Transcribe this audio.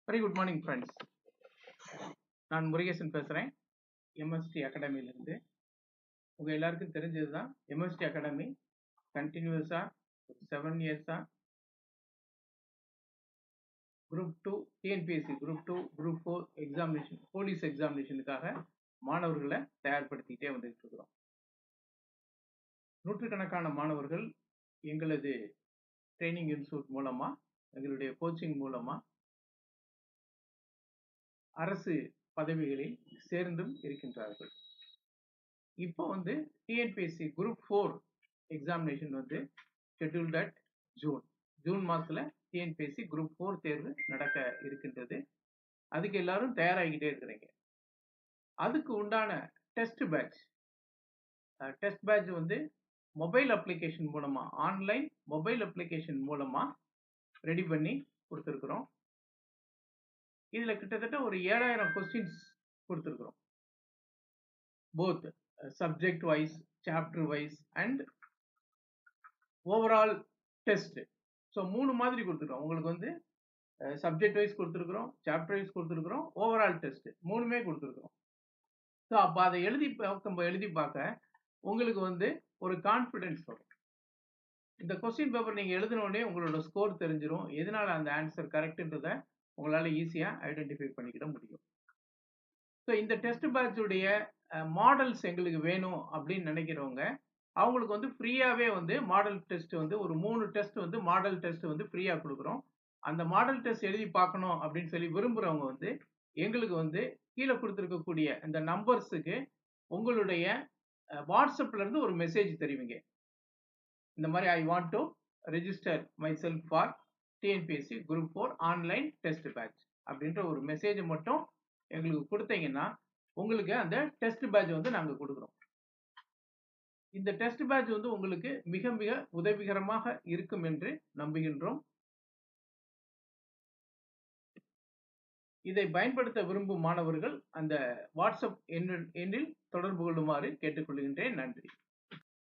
Very good morning friends. நான் முருகேசன் பேசுகிறேன், MST அகாடமியிலேருந்து. உங்கள் எல்லாருக்கும் தெரிஞ்சது தான், எம்எஸ்டி அகாடமி கண்டினியூஸாக 7 இயர்ஸாக group 2 TNPSC group 2 group 4 examination, police எக்ஸாமினேஷனுக்காக மாணவர்களை தயார்படுத்திக்கிட்டே வந்துட்டு இருக்கிறோம். நூற்றுக்கணக்கான மாணவர்கள் எங்களது ட்ரைனிங் இன்ஸ்டியூட் மூலமாக, எங்களுடைய கோச்சிங் மூலமாக அரசு பதவிகளில் சேர்ந்தும் இருக்கின்றார்கள். இப்போ TNPSC group 4 examination scheduled at June மாதத்தில் டிஎன்பிஎஸ்சி குரூப் 4 தேர்வு நடக்க இருக்கின்றது. அதுக்கு எல்லாரும் தயாராகிக்கிட்டே இருக்கிறீங்க. அதுக்கு உண்டான டெஸ்ட் பேட்ச் மொபைல் அப்ளிகேஷன் மூலமா, ஆன்லைன் மொபைல் அப்ளிகேஷன் மூலமா ரெடி பண்ணி கொடுத்துருக்குறோம். இதுல கிட்டத்தட்ட ஒரு 7000 கொஸ்டின்ஸ் கொடுத்துருக்குறோம். Both subject wise, chapter wise and overall test. So 3 மாதிரி கொடுத்துருக்கோம். உங்களுக்கு சப்ஜெக்ட் வைஸ் கொடுத்துருக்குறோம், சாப்டர் வைஸ் கொடுத்துருக்குறோம், ஓவரால் டெஸ்ட் 3மே கொடுத்துருக்குறோம். ஸோ அப்போ அதை எழுதி பார்க்க உங்களுக்கு ஒரு கான்ஃபிடென்ஸ் வரும். இந்த கொஸ்டின் பேப்பர் நீங்கள் எழுதின உடனே உங்களோட ஸ்கோர் தெரிஞ்சிடும். எதனால அந்த ஆன்சர் கரெக்டுன்றதை உங்களால் ஈஸியாக ஐடென்டிஃபை பண்ணிக்கிட முடியும். ஸோ இந்த டெஸ்ட் பேட்சுடைய மாடல்ஸ் எங்களுக்கு வேணும் அப்படின்னு நினைக்கிறவங்க, அவங்களுக்கு ஃப்ரீயாகவே மாடல் டெஸ்ட் ஒரு 3 டெஸ்ட் மாடல் டெஸ்ட் ஃப்ரீயாக கொடுக்குறோம். அந்த மாடல் டெஸ்ட் எழுதி பார்க்கணும் அப்படின்னு சொல்லி விரும்புகிறவங்க எங்களுக்கு கீழே கொடுத்துருக்கக்கூடிய இந்த நம்பர்ஸுக்கு உங்களுடைய வாட்ஸ்அப்லேருந்து ஒரு மெசேஜ் தெரிவிங்க. இந்த மாதிரி I want to register myself for TNPSC group 4 online test batch அப்படின்ற ஒரு மெசேஜை மட்டும் எங்களுக்கு கொடுத்தீங்கன்னா உங்களுக்கு அந்த டெஸ்ட் பேட்ச் நாங்கள் கொடுக்குறோம். இந்த டெஸ்ட் பேட்ச் உங்களுக்கு மிக மிக உதவிகரமாக இருக்கும் என்று நம்புகின்றோம். இதை பயன்படுத்த விரும்பும் மாணவர்கள் அந்த வாட்ஸ்அப் எண்ணில் தொடர்பு கொள்ளுமாறு கேட்டுக்கொள்கின்றேன். நன்றி.